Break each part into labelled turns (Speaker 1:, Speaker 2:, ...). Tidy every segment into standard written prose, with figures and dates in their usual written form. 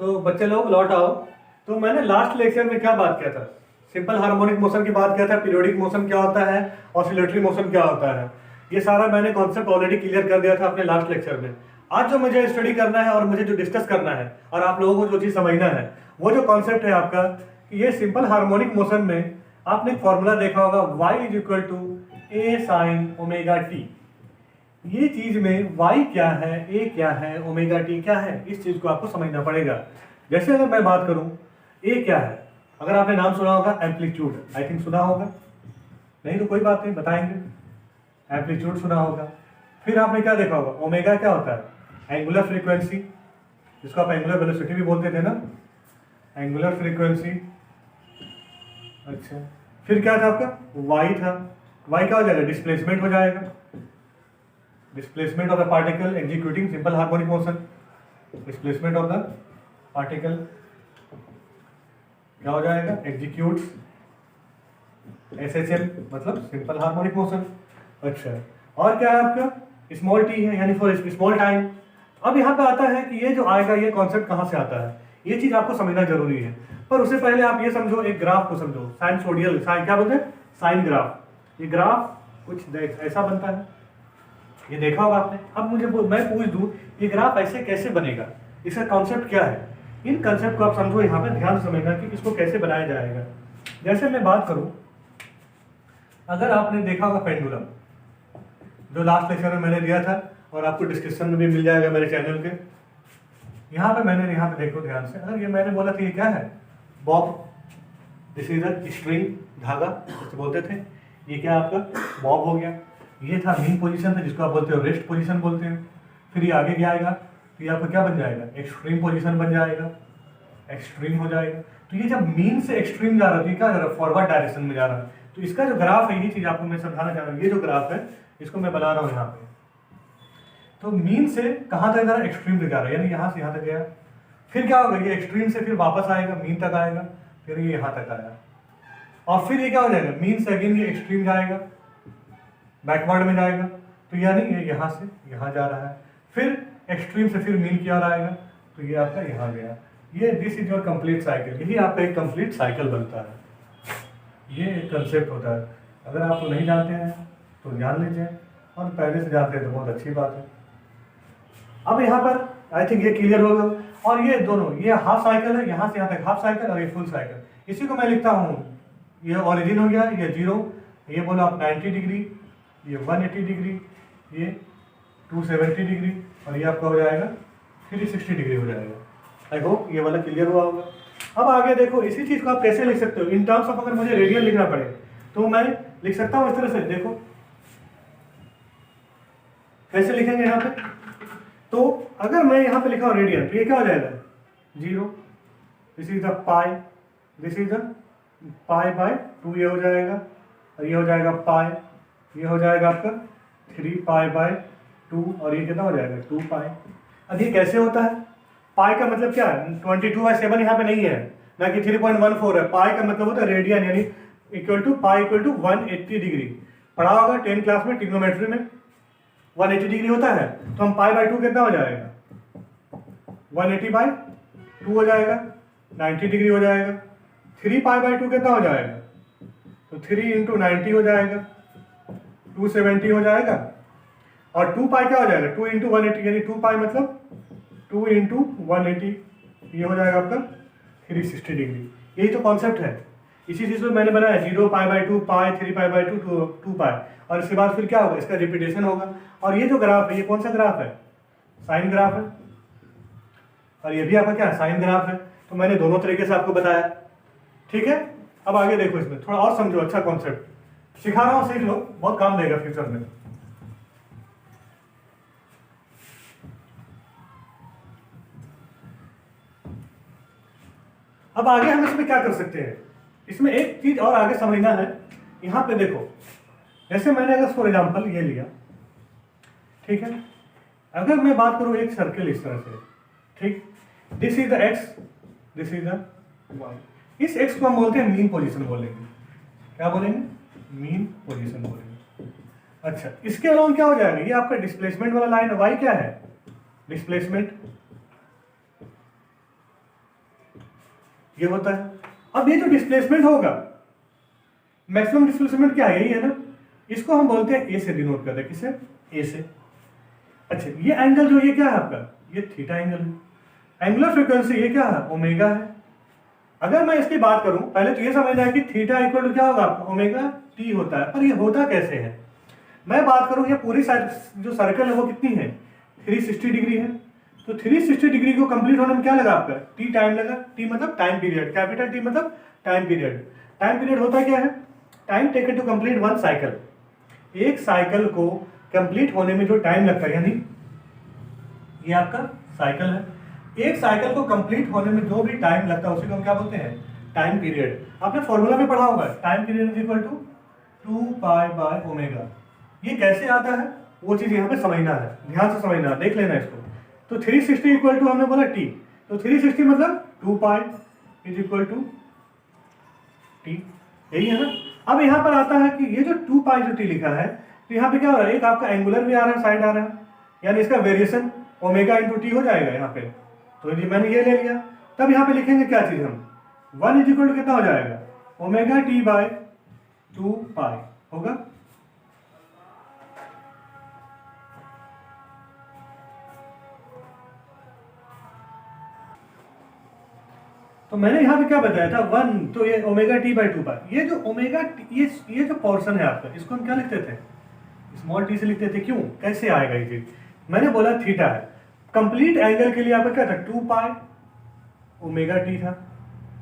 Speaker 1: तो बच्चे लोग लौट आओ। तो मैंने लास्ट लेक्चर में क्या बात किया था? सिंपल हार्मोनिक मोशन की बात किया था, पीरियोडिक मोशन क्या होता है, ऑसिलेटरी मोशन क्या होता है। ये सारा मैंने कॉन्सेप्ट ऑलरेडी क्लियर कर दिया था अपने लास्ट लेक्चर में। आज जो मुझे स्टडी करना है और मुझे जो डिस्कस करना है और आप लोगों को जो चीज़ समझना है, वो जो कॉन्सेप्ट है आपका कि ये सिंपल हार्मोनिक मोशन में आपने फॉर्मूला देखा होगा y is equal to a sine omega t. ये चीज में y क्या है, a क्या है, ओमेगा t क्या है, इस चीज को आपको समझना पड़ेगा। जैसे अगर मैं बात करूं a क्या है, अगर आपने नाम सुना होगा एम्पलीट्यूड, आई थिंक सुना होगा, नहीं तो कोई बात नहीं बताएंगे, एम्पलीट्यूड सुना होगा। फिर आपने क्या देखा होगा, ओमेगा क्या होता है, एंगुलर फ्रीक्वेंसी, जिसको आप एंगुलर वेलोसिटी भी बोलते थे ना, एंगुलर फ्रीक्वेंसी। अच्छा, फिर क्या था आपका, y था, y क्या हो जाएगा, डिस्प्लेसमेंट हो जाएगा, displacement of the particle executing simple harmonic motion, displacement of the particle क्या हो जाएगा, एग्जीक्यूट्स एसएचएम मतलब सिंपल हार्मोनिक मोशन। अच्छा, और क्या है आपका, स्मॉल टी है यानी फॉर स्मॉल टाइम। अब यहाँ पे आता है कि ये जो आएगा ये कॉन्सेप्ट कहाँ से आता है, ये चीज आपको समझना जरूरी है। पर उससे पहले आप ये समझो, एक ग्राफ को समझो, साइनसोडियल, क्या बोलते हैं, साइन ग्राफ। ये ग्राफ कुछ ऐसा बनता है, ये देखा होगा आपने। अब मैं पूछ दूं ये ग्राफ ऐसे कैसे बनेगा, इसका कॉन्सेप्ट क्या है, इन कॉन्सेप्ट को आप समझो, यहाँ पे ध्यान से समझना कि इसको कैसे बनाया जाएगा। जैसे मैं बात करूं, अगर आपने देखा होगा पेंडुलम, जो लास्ट लेक्चर में मैंने दिया था और आपको डिस्क्रिप्शन में भी मिल जाएगा मेरे चैनल के। यहाँ पे मैंने, यहाँ पे देखो ध्यान से, अगर ये मैंने बोला था ये क्या है, Bob, this is a string, धागा जैसे बोलते थे, ये क्या आपका बॉब हो गया। ये था मीन पोजीशन था, जिसको आप बोलते हो रेस्ट पोजीशन बोलते हैं। फिर ये आगे क्या आएगा, तो ये आपका क्या बन जाएगा, एक्सट्रीम पोजीशन बन जाएगा, एक्सट्रीम हो जाएगा। तो ये जब मीन से एक्सट्रीम जा रहा है तो ये क्या जा रहा है, फॉरवर्ड डायरेक्शन में जा रहा है। तो इसका जो ग्राफ है, ये चीज आपको मैं समझाना चाह रहा हूँ, ये जो ग्राफ है इसको मैं बना रहा हूँ यहाँ पे। तो मीन से कहाँ तक जा रहा है, एक्सट्रीम तक जा रहा है, यानी यहाँ से यहाँ तक गया। फिर क्या होगा, ये एक्सट्रीम से फिर वापस आएगा, मीन तक आएगा, फिर ये यहाँ तक आया, और फिर ये क्या हो जाएगा, मीन से अगेन ये एक्सट्रीम जाएगा, बैकवर्ड में जाएगा। तो यानी ये यहाँ से यहाँ जा रहा है, फिर एक्सट्रीम से फिर मीन की ओर आएगा, तो ये आपका यहाँ गया। ये this is your complete cycle, यही आपका एक कंप्लीट साइकिल बनता है। ये एक कंसेप्ट होता है, अगर आप नहीं जानते हैं तो जान लीजिए, और पहले से जानते हैं तो बहुत अच्छी बात है। अब यहाँ पर आई थिंक ये क्लियर होगा। और ये दोनों, ये हाफ साइकिल है, यहाँ से यहाँ तक हाफ साइकिल, और ये फुल साइकिल। इसी को मैं लिखता हूँ, ये ओरिजिन हो गया, ये 0, ये बोलो आप 90 डिग्री, ये 180 डिग्री, ये 270 डिग्री, और ये आपका हो जाएगा 360 डिग्री हो जाएगा। आई होप ये वाला क्लियर हुआ होगा। अब आगे देखो, इसी चीज़ को आप कैसे लिख सकते हो इन टर्म्स ऑफ, अगर मुझे रेडियल लिखना पड़े तो मैं लिख सकता हूँ इस तरह से। देखो कैसे लिखेंगे यहाँ पे, तो अगर मैं यहाँ पे लिखा हूँ रेडियन, तो ये क्या हो जाएगा, 0, this is the pi, this is the pi by 2, ये हो जाएगा, और ये हो जाएगा पाई, ये हो जाएगा आपका 3 पाई बाय 2, और ये कितना हो जाएगा 2 पाई। अब ये कैसे होता है, पाई का मतलब क्या है, 22/7 यहाँ पे नहीं है, ना कि 3.14 है। पाई का मतलब होता है रेडियन, यानी equal to pi equal to 180 degree. पढ़ा होगा 10 क्लास में ट्रिग्नोमेट्री में 180 डिग्री होता है, तो हम पाई बाय 2 कितना हो जाएगा, 180/2 हो जाएगा, 90 डिग्री हो जाएगा। 3 पाई बाय 2 कितना हो जाएगा, तो 3 × 90 हो जाएगा, 270 हो जाएगा, और 2 पाई क्या हो जाएगा, 2 × 180, यानी 2 पाई मतलब 2 × 180, ये हो जाएगा आपका 360 डिग्री। यही तो कॉन्सेप्ट है, इसी चीज़ को मैंने बनाया, 0 pi by 2 pi, 3 pi by 2 2 पाई, और इसके बाद फिर क्या होगा, इसका रिपीटेशन होगा। और ये जो ग्राफ है, ये कौन सा ग्राफ है, साइन ग्राफ है, और ये भी आपका क्या है, साइन ग्राफ है। तो मैंने दोनों तरीके से आपको बताया, ठीक है। अब आगे देखो, इसमें थोड़ा और समझो, अच्छा कॉन्सेप्ट सिखा रहा हूँ, सीख लो, बहुत काम देगा फ्यूचर में। अब आगे हम इसमें क्या कर सकते हैं, इसमें एक चीज और आगे समझना है। यहाँ पे देखो, जैसे मैंने अगर फॉर एग्जांपल ये लिया, ठीक है, अगर मैं बात करूँ एक सर्किल इस तरह से, ठीक, this is the x, this is the y, इस एक्स को हम बोलते हैं मीन पोजीशन बोलेंगे, क्या बोलेंगे, मीन पोजीशन बोलेंगे। अच्छा, इसके अलावा क्या हो जाएगा, ये आपका डिस्प्लेसमेंट वाला लाइन है, वाई क्या है, डिस्प्लेसमेंट, ये होता है। अब ये जो डिस्प्लेसमेंट होगा, मैक्सिमम डिस्प्लेसमेंट क्या है, यही है ना, इसको हम बोलते हैं ए से डिनोट करते हैं, किसे, ए से। अच्छा, ये एंगल जो ये क्या है आपका, ये थीटा एंगल है। एंगुलर फ्रीक्वेंसी ये क्या है, ओमेगा है। अगर मैं इसकी बात करूं, पहले तो ये समझना है कि थीटा इक्वल टू क्या होगा आपका, ओमेगा टी होता है। पर ये होता कैसे है, मैं बात करूं, ये पूरी साइड जो सर्कल है वो कितनी है, 360 डिग्री है। तो 360 डिग्री को कंप्लीट होने में क्या लगा आपका, टी टाइम लगा। टी मतलब टाइम पीरियड, कैपिटल टी मतलब टाइम पीरियड। टाइम पीरियड होता क्या है, time taken to complete one cycle. एक साइकिल को कंप्लीट होने में जो टाइम लगता है, यानी ये आपका साइकिल है, एक साइकिल को कंप्लीट होने में जो भी टाइम लगता है उसी को हम क्या बोलते हैं, टाइम पीरियड। आपने फॉर्मूला में पढ़ा होगा, time period is equal to 2π/ω। ये कैसे आता है वो चीज यहाँ पे समझना है, ध्यान से समझना है, देख लेना इसको। तो 360 इक्वल टू हमने बोला टी, तो 360 मतलब 2π इज इक्वल टू टी, यही है ना। अब यहाँ पर आता है कि ये जो 2π जो टी लिखा है, तो यहाँ पे क्या हो रहा है, एक आपका एंगुलर भी आ रहा है, साइड आ रहा है, यानी इसका वेरिएशन ओमेगा इंटू टी हो जाएगा यहाँ पे। तो ये मैंने ये ले लिया। तब यहाँ पे लिखेंगे क्या चीज हम, 1 इज इक्वल टू कितना हो जाएगा, ओमेगा टी बाय 2π होगा। तो मैंने यहाँ पे क्या बताया था, 1, तो ये ओमेगा टी बाई 2π। ये जो ओमेगा ये जो पोर्शन है आपका, इसको हम क्या लिखते थे, स्मॉल टी से लिखते थे। क्यों, कैसे आएगा ये चीज, मैंने बोला थीटा है, कंप्लीट एंगल के लिए आपका क्या था, 2π ओमेगा टी था।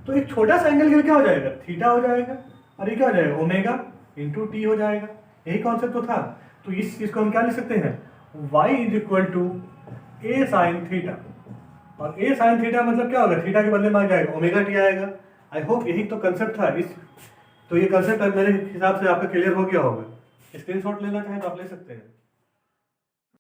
Speaker 1: तो एक छोटा सा एंगल के लिए क्या हो जाएगा, थीटा हो जाएगा, और ये क्या हो जाएगा, ओमेगा इंटू टी हो जाएगा। यही कॉन्सेप्ट तो था। तो इस चीज को हम क्या लिख सकते हैं, y is equal to a sine theta. और ए साइन थीटा मतलब क्या होगा, थीटा के बदले में आ जाएगा ओमेगा टी आएगा। आई होप यही तो कंसेप्ट था इस, तो ये कंसेप्ट मेरे हिसाब से आपका क्लियर हो गया होगा। स्क्रीनशॉट लेना चाहें तो आप ले सकते हैं।